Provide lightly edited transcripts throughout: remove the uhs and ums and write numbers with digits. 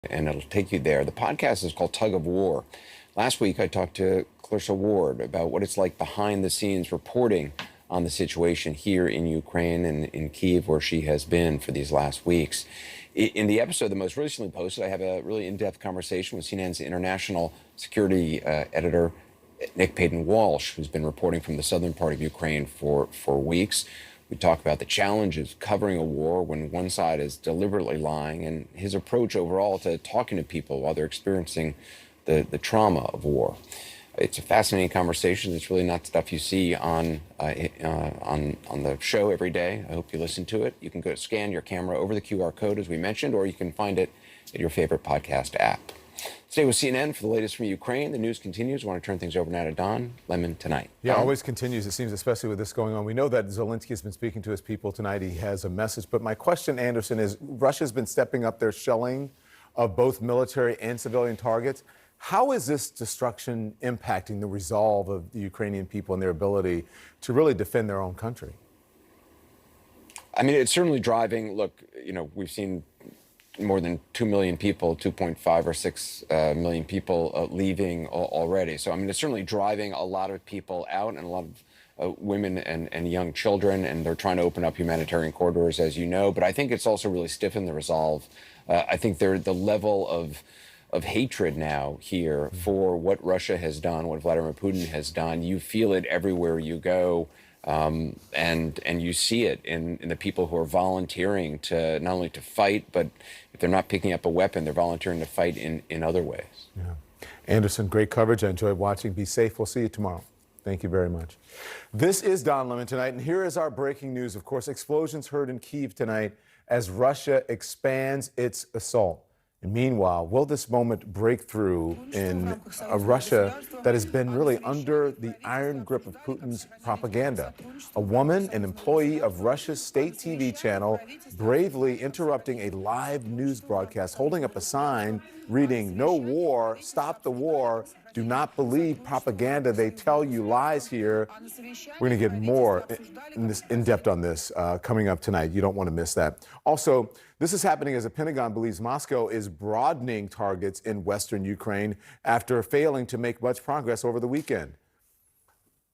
and it'll take you there. The podcast is called Tug of War. Last week, I talked to Clarissa Ward about what it's like behind the scenes reporting on the situation here in Ukraine and in Kiev, where she has been for these last weeks. In the episode that most recently posted, I have a really in-depth conversation with CNN's international security editor, Nick Payton-Walsh, who's been reporting from the southern part of Ukraine for weeks. We talk about the challenges covering a war when one side is deliberately lying, and his approach overall to talking to people while they're experiencing the trauma of war. It's a fascinating conversation. It's really not stuff you see on the show every day. I hope you listen to it. You can go scan your camera over the QR code, as we mentioned, or you can find it at your favorite podcast app. Stay with CNN for the latest from Ukraine. The news continues. I want to turn things over now to Don Lemon tonight. Yeah, Don? always continues, it seems, especially with this going on. We know that Zelensky has been speaking to his people tonight. He has a message. But my question, Anderson, is Russia's been stepping up their shelling of both military and civilian targets. How is this destruction impacting the resolve of the Ukrainian people and their ability to really defend their own country? I mean, it's certainly driving. Look, we've seen more than 2 million people, 2.5 or 6 million people leaving already. So, I mean, it's certainly driving a lot of people out and a lot of women and young children, and they're trying to open up humanitarian corridors, as you know. But I think it's also really stiffened the resolve. I think the level of hatred now here for what Russia has done, what Vladimir Putin has done. You feel it everywhere you go, and you see it in the people who are volunteering to not only to fight, but if they're not picking up a weapon, they're volunteering to fight in other ways. Yeah. Anderson, great coverage. I enjoyed watching. Be safe. We'll see you tomorrow. Thank you very much. This is Don Lemon tonight, and here is our breaking news. Of course, explosions heard in Kiev tonight as Russia expands its assault. And meanwhile, will this moment break through in a Russia that has been really under the iron grip of Putin's propaganda? A woman, an employee of Russia's state TV channel, bravely interrupting a live news broadcast, holding up a sign reading, "No war, stop the war, do not believe propaganda, they tell you lies here." We're going to get more in depth on this coming up tonight. You don't want to miss that. Also, this is happening as the Pentagon believes Moscow is broadening targets in western Ukraine after failing to make much progress over the weekend.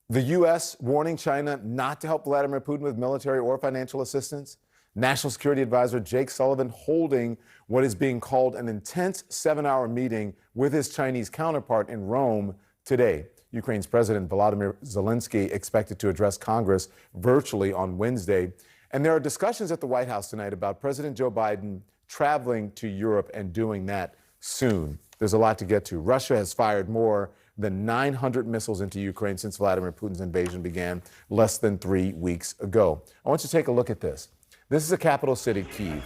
The U.S. warning China not to help Vladimir Putin with military or financial assistance. National Security Advisor Jake Sullivan holding what is being called an intense 7-hour meeting with his Chinese counterpart in Rome today. Ukraine's President Vladimir Zelensky expected to address Congress virtually on Wednesday. And there are discussions at the White House tonight about President Joe Biden traveling to Europe and doing that soon. There's a lot to get to. Russia has fired more than 900 missiles into Ukraine since Vladimir Putin's invasion began less than 3 weeks ago. I want you to take a look at this. This is the capital city, Kiev,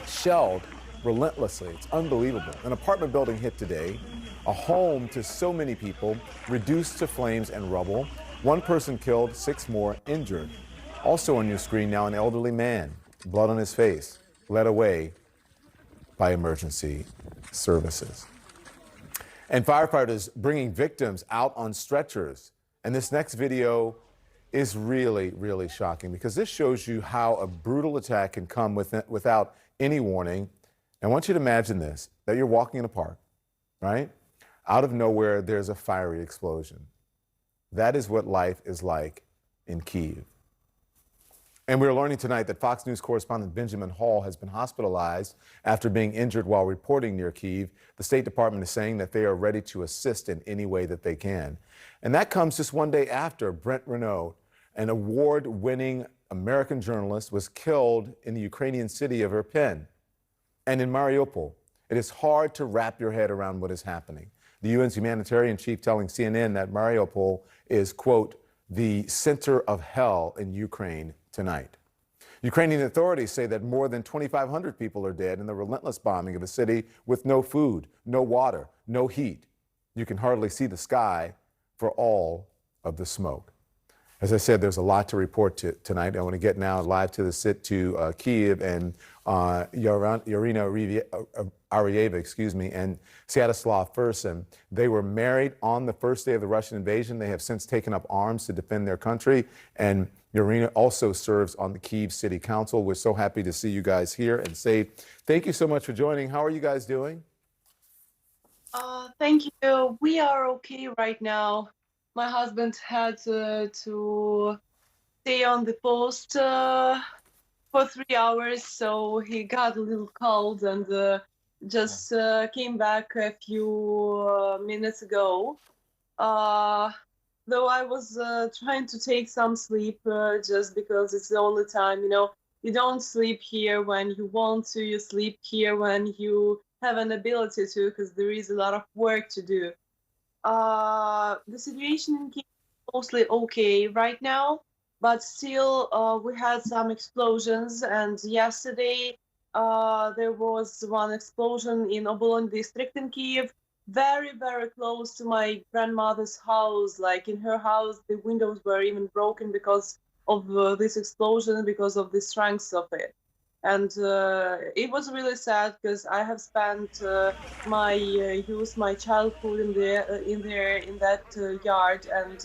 shelled relentlessly. It's unbelievable. An apartment building hit today, a home to so many people reduced to flames and rubble. 1 person killed, 6 more injured. Also on your screen now, an elderly man, blood on his face, led away by emergency services. And firefighters bringing victims out on stretchers. And this next video is really, really shocking because this shows you how a brutal attack can come without any warning. And I want you to imagine this, that you're walking in a park, right? Out of nowhere, there's a fiery explosion. That is what life is like in Kiev. And we're learning tonight that Fox News correspondent Benjamin Hall has been hospitalized after being injured while reporting near Kiev. The State Department is saying that they are ready to assist in any way that they can. And that comes just one day after Brent Renaud, an award-winning American journalist, was killed in the Ukrainian city of Irpin. And in Mariupol, it is hard to wrap your head around what is happening. The UN's humanitarian chief telling CNN that Mariupol is, quote, the center of hell in Ukraine tonight. Ukrainian authorities say that more than 2,500 people are dead in the relentless bombing of a city with no food, no water, no heat. You can hardly see the sky for all of the smoke. As I said, there's a lot to report tonight. I want to get now live to Kiev and Yarina Arieva, and Sviatoslav Fursin. They were married on the first day of the Russian invasion. They have since taken up arms to defend their country. And Yarina also serves on the Kiev City Council. We're so happy to see you guys here and safe. Thank you so much for joining. How are you guys doing? Thank you. We are okay right now. My husband had to stay on the post for 3 hours, so he got a little cold and just came back a few minutes ago. Though I was trying to take some sleep just because it's the only time, you don't sleep here when you want to, you sleep here when you have an ability to, because there is a lot of work to do. The situation in Kiev is mostly okay right now, but still we had some explosions, and yesterday there was one explosion in Obolon district in Kiev, very, very close to my grandmother's house. Like in her house, the windows were even broken because of this explosion, because of the strength of it. And it was really sad because I have spent my youth, my childhood in that yard, and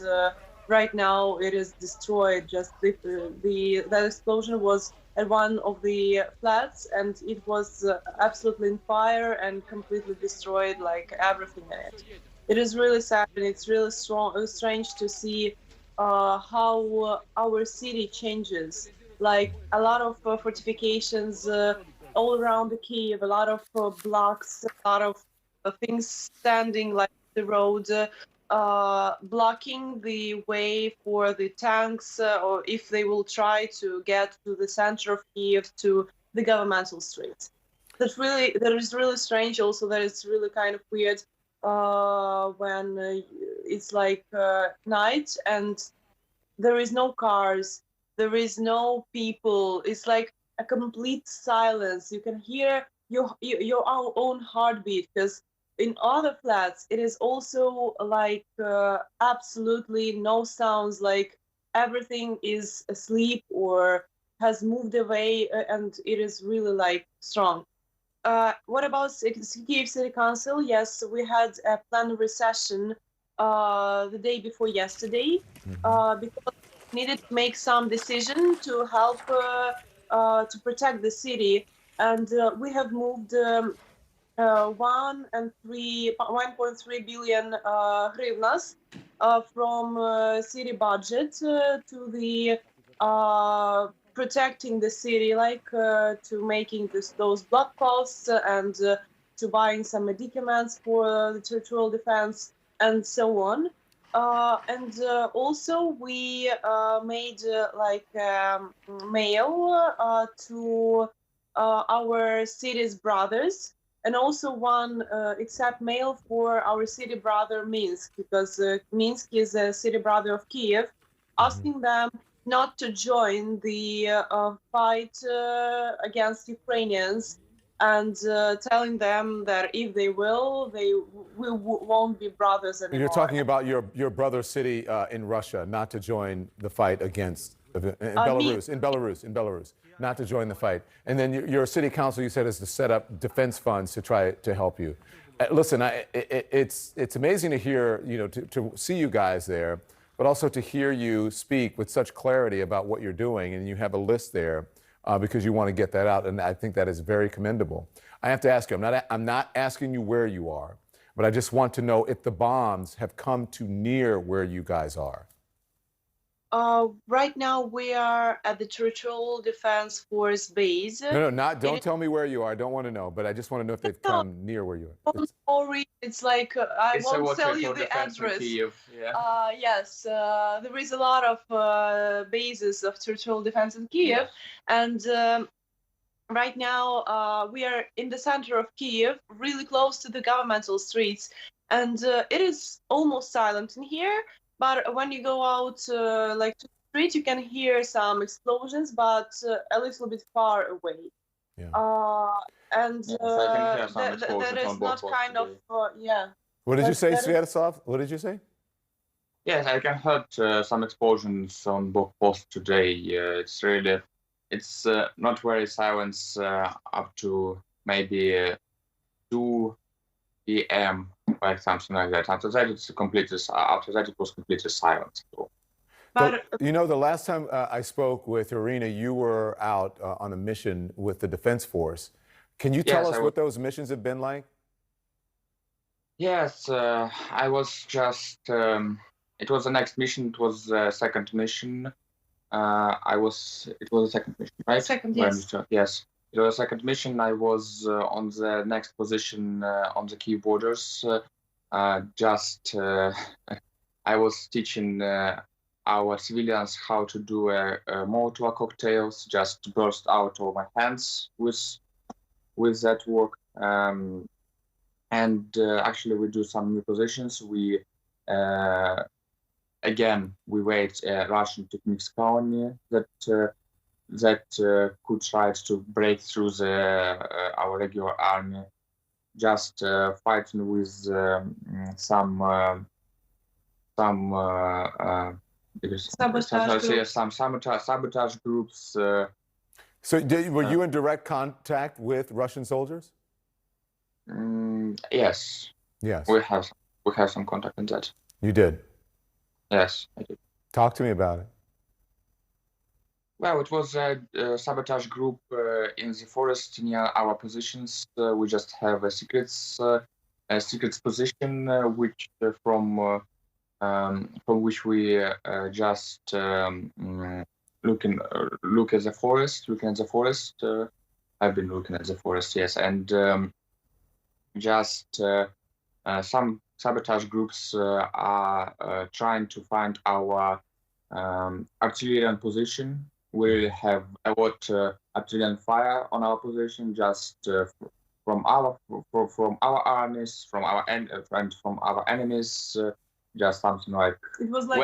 right now it is destroyed. Just that explosion was at one of the flats, and it was absolutely in fire and completely destroyed, like everything in it. It is really sad, and it's really strange to see how our city changes. Like a lot of fortifications all around the Kiev, a lot of blocks, a lot of things standing like the road, blocking the way for the tanks, or if they will try to get to the center of Kiev, to the governmental streets. That is really strange. Also, that it's really kind of weird when it's like night and there is no cars. There is no people. It's like a complete silence. You can hear your own heartbeat, because in other flats it is also like absolutely no sounds, like everything is asleep or has moved away, and it is really like strong. What about Kiev City Council? Yes, we had a plenary session the day before yesterday, because needed to make some decision to help to protect the city, and we have moved 1.3 billion hryvnias from city budget to the protecting the city, like to making those blood cloths and to buying some medicaments for the territorial defense and so on. And also we made like mail to our city's brothers, and also one exact mail for our city brother Minsk, because Minsk is a city brother of Kiev, asking them not to join the fight against Ukrainians, and telling them that if they will, we won't be brothers anymore. You're talking about your brother city in Russia, not to join the fight against in Belarus, not to join the fight. And then your city council, you said, is to set up defense funds to try to help you. Listen, it's amazing to hear, to see you guys there, but also to hear you speak with such clarity about what you're doing, and you have a list there. Because you want to get that out, and I think that is very commendable. I have to ask you, I'm not asking you where you are, but I just want to know if the bombs have come to near where you guys are. Right now we are at the Territorial Defense Force base. Don't tell me where you are. I don't want to know, but I just want to know if they've come near where you are. It's like I won't tell you the address. Yeah. Yes, there is a lot of bases of territorial defense in Kiev, and right now we are in the center of Kiev, really close to the governmental streets, and it is almost silent in here. But when you go out like to the street, you can hear some explosions, but a little bit far away. Yeah. And that is not kind of What did you say, Sviatoslav? What did you say? Yes, I can heard some explosions on both posts today. It's not very silent up to maybe 2 p.m. like something like that. After that, it was completely silent. So. But You know, the last time I spoke with Irina, you were out on a mission with the Defense Force. Can you tell Yes, us what those missions have been like? Yes, I was just. It was the next mission. It was the second mission. It was a second mission, right? Second, When yes. yes, it was a second mission. I was on the next position on the Kiev borders. I was teaching our civilians how to do Molotov cocktails. Just burst out of my hands with that work. And actually, we do some new positions. We wait Russian techniques colony that could try to break through our regular army, just fighting with some sabotage groups. So were you in direct contact with Russian soldiers? Yes. Yes. We have some contact in that. You did? Yes, I did. Talk to me about it. Well, it was a sabotage group in the forest near our positions. We just have a secrets position, which from which we just looking at the forest. Looking at the forest. I've been looking at the forest, yes, and some sabotage groups are trying to find our artillery position. We have a lot artillery fire on our position, just from our armies, from our enemies. Just something like it was like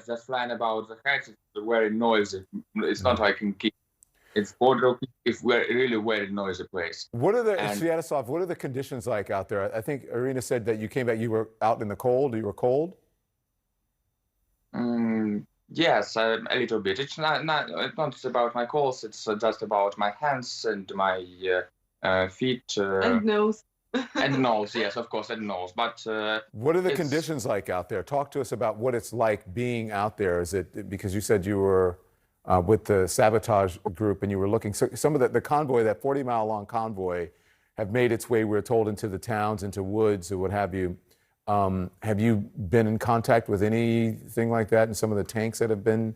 just flying about the heads. It's very noisy. It's not like in Kiev. It's border. If we're really very noisy place. What are Sviatoslav, what are the conditions like out there? I think Irina said that you came back. You were out in the cold. You were cold. Yes, a little bit. It's not about my calls. It's just about my hands and my feet and nose. And nose, yes, of course, and nose. But what are the conditions like out there? Talk to us about what it's like being out there. Is it because you said you were with the sabotage group and you were looking? So some of the convoy, that 40-mile-long convoy, have made its way, we're told, into the towns, into woods, or what have you. Have you been in contact with anything like that in some of the tanks that have been,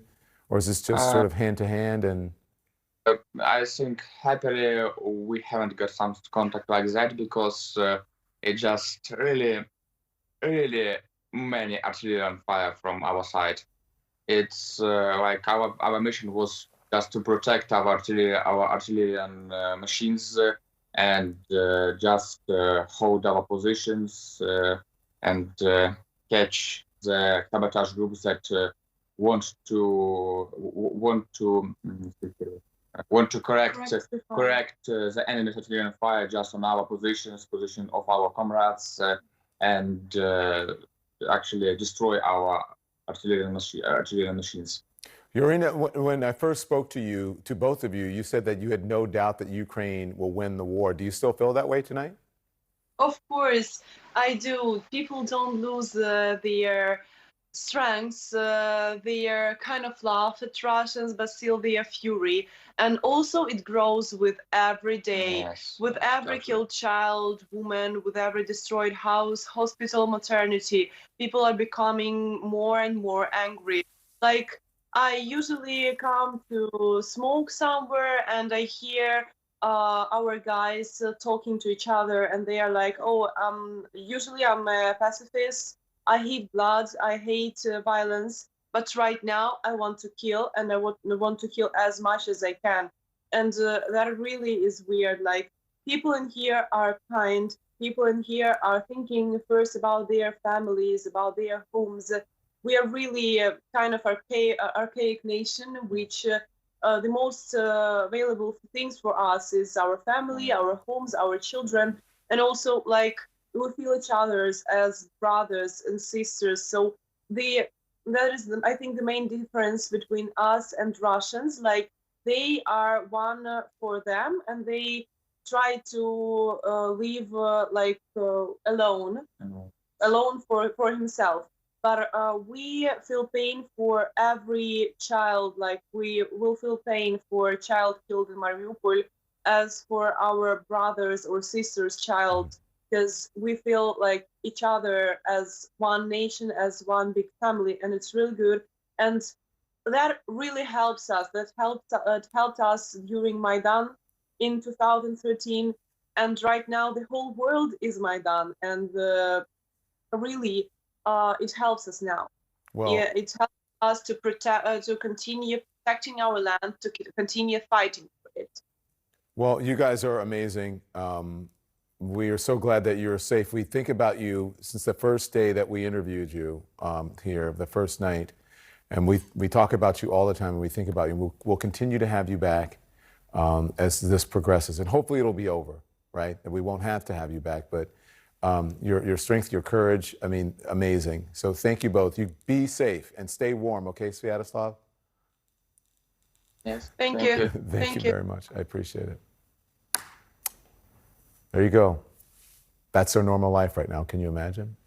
or is this just sort of hand to hand? And I think happily we haven't got some contact like that because it just really many artillery on fire from our side. It's like our mission was just to protect our artillery machines and just hold our positions and catch the sabotage groups that want to correct the enemy's artillery fire just on our position of our comrades, and actually destroy our artillery machines. Irina, when I first spoke to both of you, you said that you had no doubt that Ukraine will win the war. Do you still feel that way tonight? Of course, I do. People don't lose their strengths, their kind of love at Russians, but still their fury. And also it grows with every day, yes, with every killed child, woman, with every destroyed house, hospital, maternity. People are becoming more and more angry. Like, I usually come to smoke somewhere and I hear our guys talking to each other, and they are like, oh, usually I'm a pacifist. I hate blood, I hate violence, but right now I want to kill, and I want to kill as much as I can. And that really is weird. Like, people in here are kind, people in here are thinking first about their families, about their homes. We are really kind of archaic nation, which the most available things for us is our family, our homes, our children, and also like we feel each other's as brothers and sisters. So that is I think the main difference between us and Russians. Like they are one for them, and they try to live alone for himself. But we feel pain for every child. Like we will feel pain for a child killed in Mariupol as for our brothers or sisters' child, because we feel like each other as one nation, as one big family, and it's really good. And that really helps us. That helped us during Maidan in 2013, and right now the whole world is Maidan, and really it helps us now. Well, Yeah, it helps us to protect, to continue protecting our land, to continue fighting for it. well, you guys are amazing. We are so glad that you're safe. We think about you since the first day that we interviewed you here, the first night. And we talk about you all the time, and we think about you. We'll continue to have you back as this progresses. And hopefully it'll be over, right? That we won't have to have you back. But your strength, your courage, I mean, amazing. So thank you both. You be safe and stay warm, okay, Sviatoslav? Yes. Thank you. Thank you very much. I appreciate it. There you go. That's their normal life right now. Can you imagine?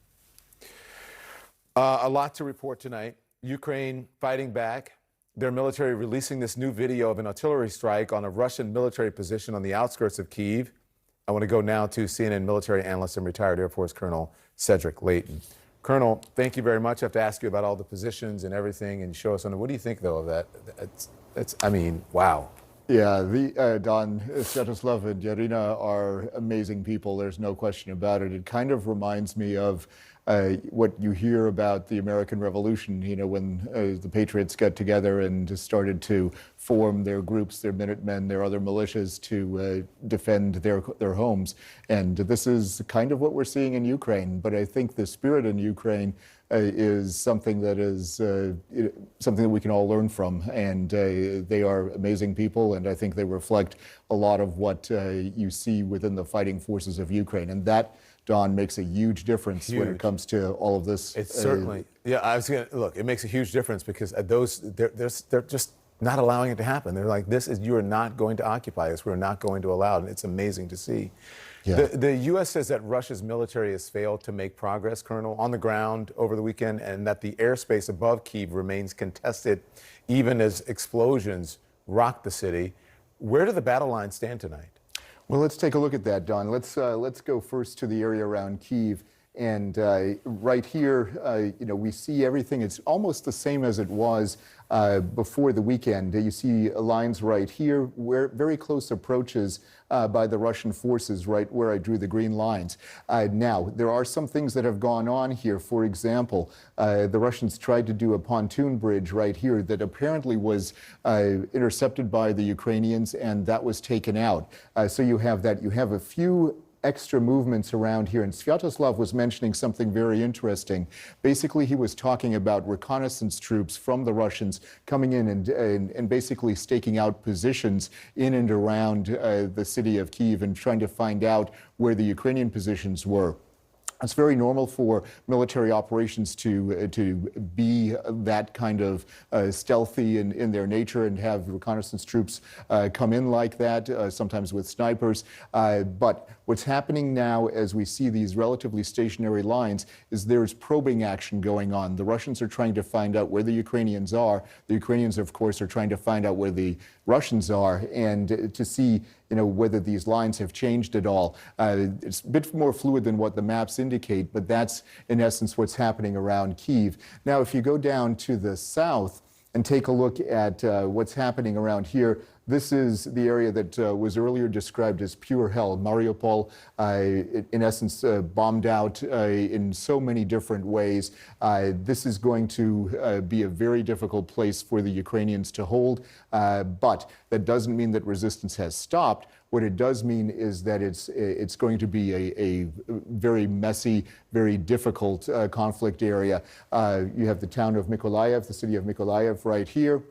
A lot to report tonight. Ukraine fighting back. Their military releasing this new video of an artillery strike on a Russian military position on the outskirts of Kiev. I want to go now to CNN military analyst and retired Air Force Colonel Cedric Leighton. Colonel, thank you very much. I have to ask you about all the positions and everything and show us on it. What do you think, though, of that? I mean, wow. Yeah, Don, Sviatoslav and Yarina are amazing people. There's no question about it. It kind of reminds me of what you hear about the American Revolution, you know, when the Patriots got together and started to form their groups, their Minutemen, their other militias to defend their homes. And this is kind of what we're seeing in Ukraine. But I think the spirit in Ukraine is something that we can all learn from. And they are amazing people. And I think they reflect a lot of what you see within the fighting forces of Ukraine. And that, Don, makes a huge difference when it comes to all of this. It's certainly, yeah, I was going to, look, it makes a huge difference because they're just not allowing it to happen. They're like, you are not going to occupy us. We're not going to allow it. And it's amazing to see. Yeah. The U.S. says that Russia's military has failed to make progress, Colonel, on the ground over the weekend, and that the airspace above Kyiv remains contested even as explosions rock the city. Where do the battle lines stand tonight? Well, let's take a look at that, Don. Let's go first to the area around Kyiv. And right here, you know, we see everything. It's almost the same as it was before the weekend. You see lines right here, where very close approaches by the Russian forces, right where I drew the green lines. Now, there are some things that have gone on here. For example, the Russians tried to do a pontoon bridge right here that apparently was intercepted by the Ukrainians, and that was taken out. So you have that. You have a few extra movements around here. And Sviatoslav was mentioning something very interesting. Basically, he was talking about reconnaissance troops from the Russians coming in and basically staking out positions in and around the city of Kyiv and trying to find out where the Ukrainian positions were. It's very normal for military operations to be that kind of stealthy in their nature and have reconnaissance troops come in like that, sometimes with snipers. But what's happening now as we see these relatively stationary lines is there's probing action going on. The Russians are trying to find out where the Ukrainians are. The Ukrainians, of course, are trying to find out where the Russians are and to see, you know, whether these lines have changed at all. It's a bit more fluid than what the maps indicate, but that's in essence what's happening around Kyiv. Now, if you go down to the south and take a look at what's happening around here, this is the area that was earlier described as pure hell. Mariupol, in essence, bombed out in so many different ways. This is going to be a very difficult place for the Ukrainians to hold, but that doesn't mean that resistance has stopped. What it does mean is that it's going to be a very messy, very difficult conflict area. You have the town of Mykolaiv, the city of Mykolaiv right here.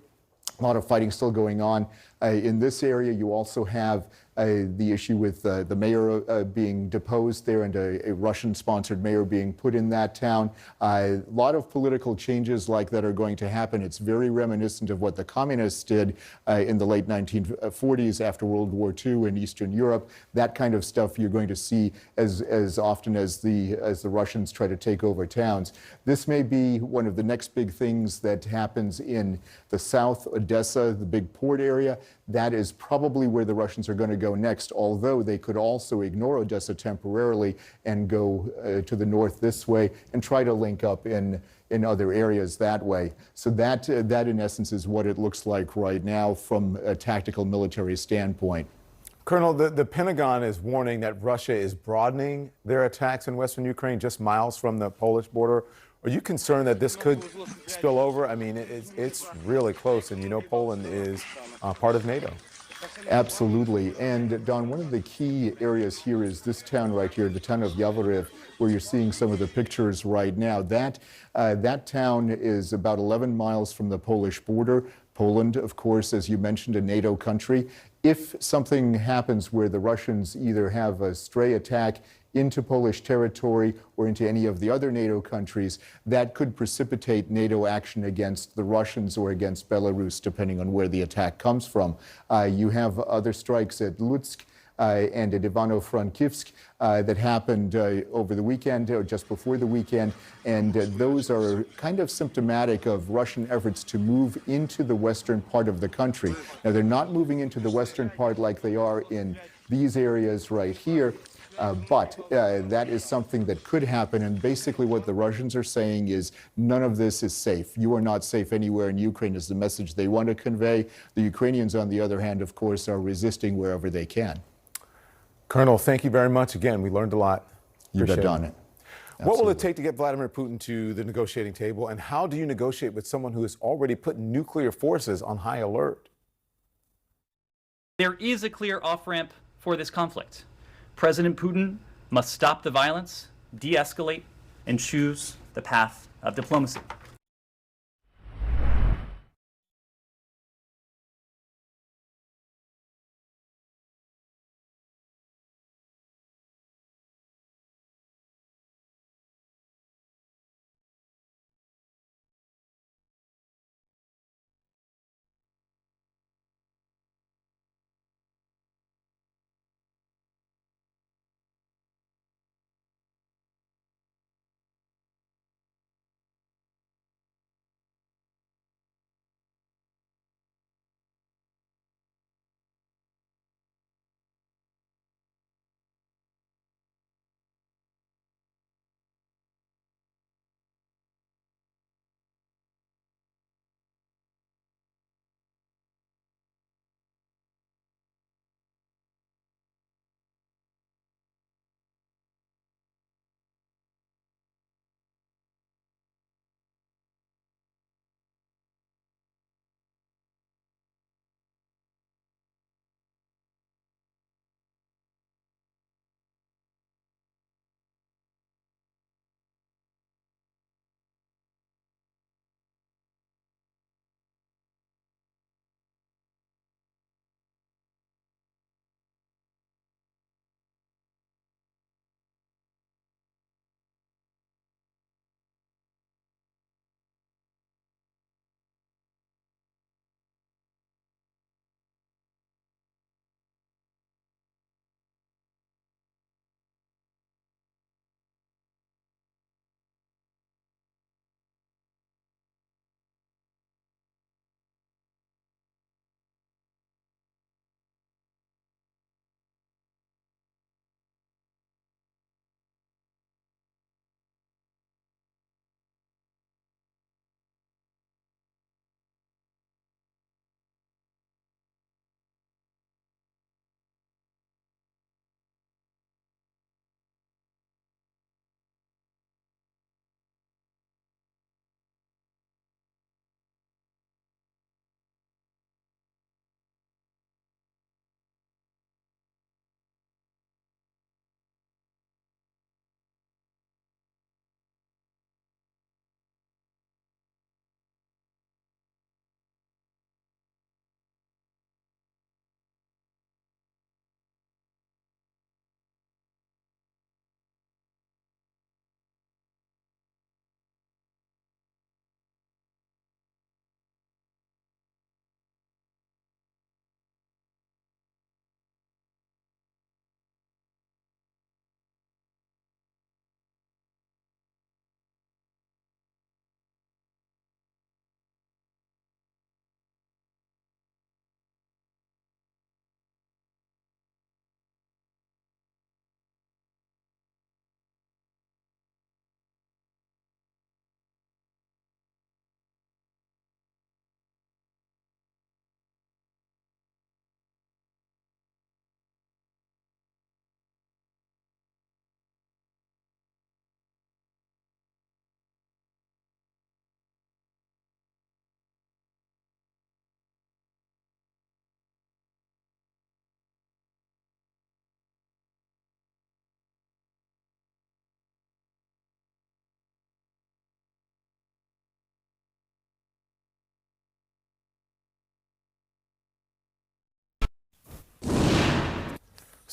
A lot of fighting still going on. In this area, you also have the issue with the mayor being deposed there and a Russian-sponsored mayor being put in that town. A lot of political changes like that are going to happen. It's very reminiscent of what the communists did in the late 1940s after World War II in Eastern Europe. That kind of stuff you're going to see as often as the Russians try to take over towns. This may be one of the next big things that happens in the south, Odessa, the big port area. That is probably where the Russians are going to go next, although they could also ignore Odessa temporarily and go to the north this way and try to link up in other areas that way. So that in essence is what it looks like right now from a tactical military standpoint. Colonel, the Pentagon is warning that Russia is broadening their attacks in western Ukraine just miles from the Polish border. Are you concerned that this could spill over? I mean, it's really close, and you know Poland is part of NATO. Absolutely. And Don, one of the key areas here is this town right here, the town of Yavoriv, where you're seeing some of the pictures right now. That town is about 11 miles from the Polish border. Poland, of course, as you mentioned, a NATO country. If something happens where the Russians either have a stray attack into Polish territory or into any of the other NATO countries, that could precipitate NATO action against the Russians or against Belarus, depending on where the attack comes from. You have other strikes at Lutsk and at Ivano-Frankivsk that happened over the weekend or just before the weekend, and those are kind of symptomatic of Russian efforts to move into the western part of the country. Now, they're not moving into the western part like they are in these areas right here, but that is something that could happen, and basically what the Russians are saying is none of this is safe. You are not safe anywhere in Ukraine is the message they want to convey. The Ukrainians, on the other hand, of course, are resisting wherever they can. Colonel, thank you very much again. We learned a lot. You bet on it. What will it take to get Vladimir Putin to the negotiating table, and how do you negotiate with someone who has already put nuclear forces on high alert? There is a clear off-ramp for this conflict. President Putin must stop the violence, de-escalate, and choose the path of diplomacy.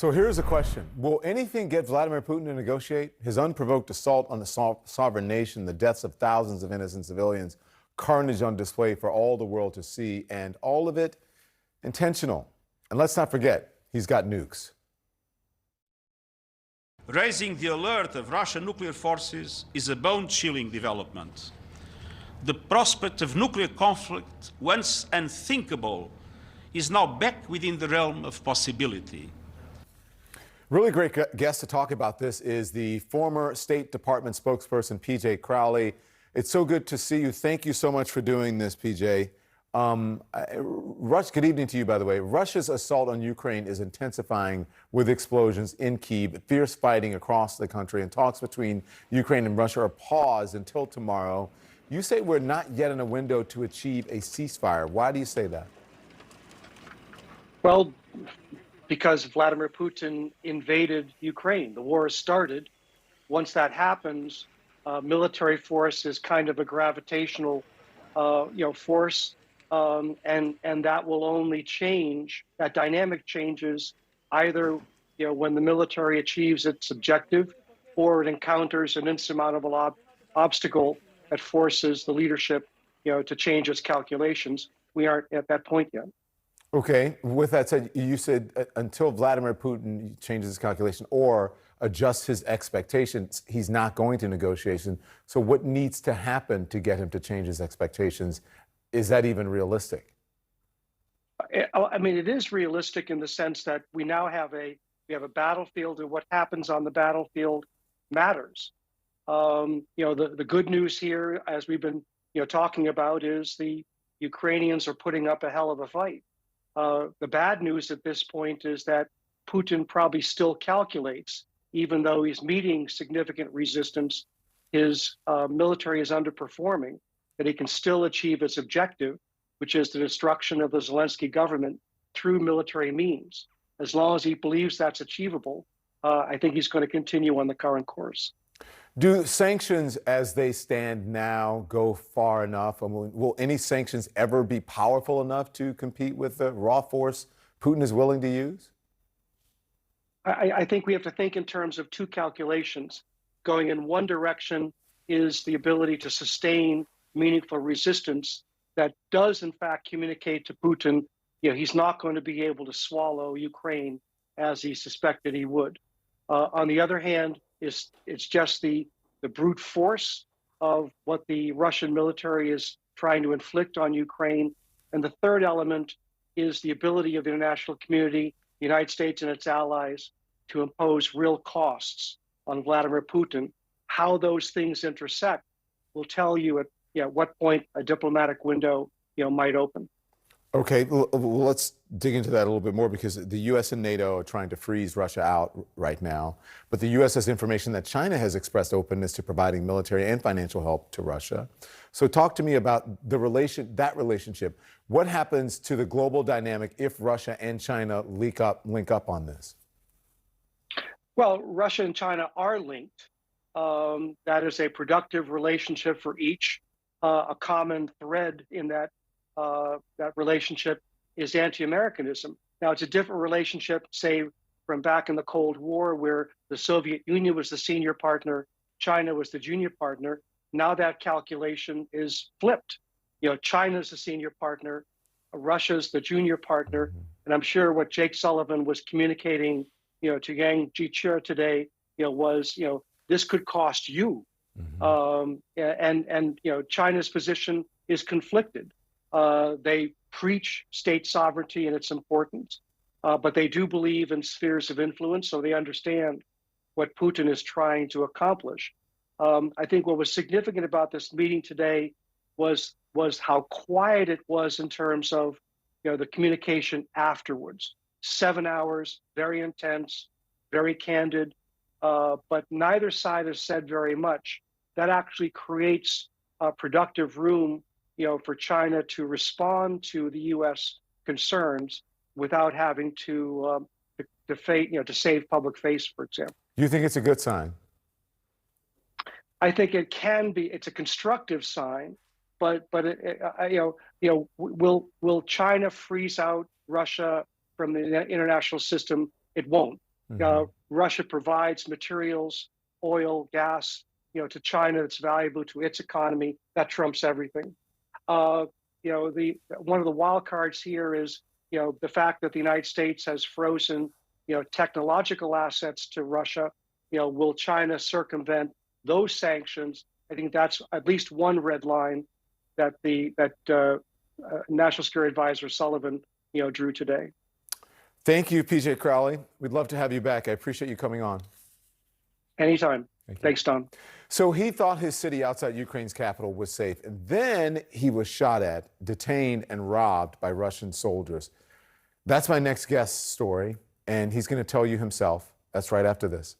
So here's a question. Will anything get Vladimir Putin to negotiate? His unprovoked assault on the sovereign nation, the deaths of thousands of innocent civilians, carnage on display for all the world to see, and all of it intentional. And let's not forget, he's got nukes. Raising the alert of Russian nuclear forces is a bone-chilling development. The prospect of nuclear conflict, once unthinkable, is now back within the realm of possibility. Really great guest to talk about this is the former State Department spokesperson, PJ Crowley. It's so good to see you. Thank you so much for doing this, PJ. Good evening to you, by the way. Russia's assault on Ukraine is intensifying with explosions in Kiev, fierce fighting across the country, and talks between Ukraine and Russia are paused until tomorrow. You say we're not yet in a window to achieve a ceasefire. Why do you say that? Well, because Vladimir Putin invaded Ukraine. The war has started. Once that happens, military force is kind of a gravitational, force, and that will only change. That dynamic changes either, when the military achieves its objective, or it encounters an insurmountable obstacle that forces the leadership, to change its calculations. We aren't at that point yet. Okay. With that said, you said until Vladimir Putin changes his calculation or adjusts his expectations, he's not going to negotiation. So what needs to happen to get him to change his expectations? Is that even realistic? I mean, it is realistic in the sense that we now have a battlefield, and what happens on the battlefield matters. The good news here, as we've been talking about, is the Ukrainians are putting up a hell of a fight. The bad news at this point is that Putin probably still calculates, even though he's meeting significant resistance, his military is underperforming, that he can still achieve its objective, which is the destruction of the Zelensky government through military means. As long as he believes that's achievable, I think he's going to continue on the current course. Do sanctions as they stand now go far enough? I mean, will any sanctions ever be powerful enough to compete with the raw force Putin is willing to use? I think we have to think in terms of two calculations. Going in one direction is the ability to sustain meaningful resistance that does, in fact, communicate to Putin, he's not going to be able to swallow Ukraine as he suspected he would. On the other hand, it's just the brute force of what the Russian military is trying to inflict on Ukraine. And the third element is the ability of the international community, the United States and its allies, to impose real costs on Vladimir Putin. How those things intersect will tell you at what point a diplomatic window might open. Okay, well, let's dig into that a little bit more, because the U.S. and NATO are trying to freeze Russia out right now. But the U.S. has information that China has expressed openness to providing military and financial help to Russia. So talk to me about that relationship. What happens to the global dynamic if Russia and China link up on this? Well, Russia and China are linked. That is a productive relationship for each. A common thread in that relationship is anti-Americanism. Now, it's a different relationship, say, from back in the Cold War, where the Soviet Union was the senior partner, China was the junior partner. Now that calculation is flipped. China's the senior partner, Russia's the junior partner, and I'm sure what Jake Sullivan was communicating, to Yang Jiechi today, was, this could cost you. And China's position is conflicted. They preach state sovereignty and its importance, but they do believe in spheres of influence, so they understand what Putin is trying to accomplish. I think what was significant about this meeting today was how quiet it was in terms of the communication afterwards. 7 hours, very intense, very candid, but neither side has said very much. That actually creates a productive room for China to respond to the U.S. concerns without having to save public face, for example. You think it's a good sign? I think it can be. It's a constructive sign, but will China freeze out Russia from the international system? It won't. Russia provides materials, oil, gas, to China that's valuable to its economy. That trumps everything. One of the wild cards here is, the fact that the United States has frozen, technological assets to Russia. Will China circumvent those sanctions? I think that's at least one red line that National Security Advisor Sullivan, drew today. Thank you, PJ Crowley. We'd love to have you back. I appreciate you coming on. Anytime. Thanks, Don. So he thought his city outside Ukraine's capital was safe. And then he was shot at, detained, and robbed by Russian soldiers. That's my next guest story, and he's going to tell you himself. That's right after this.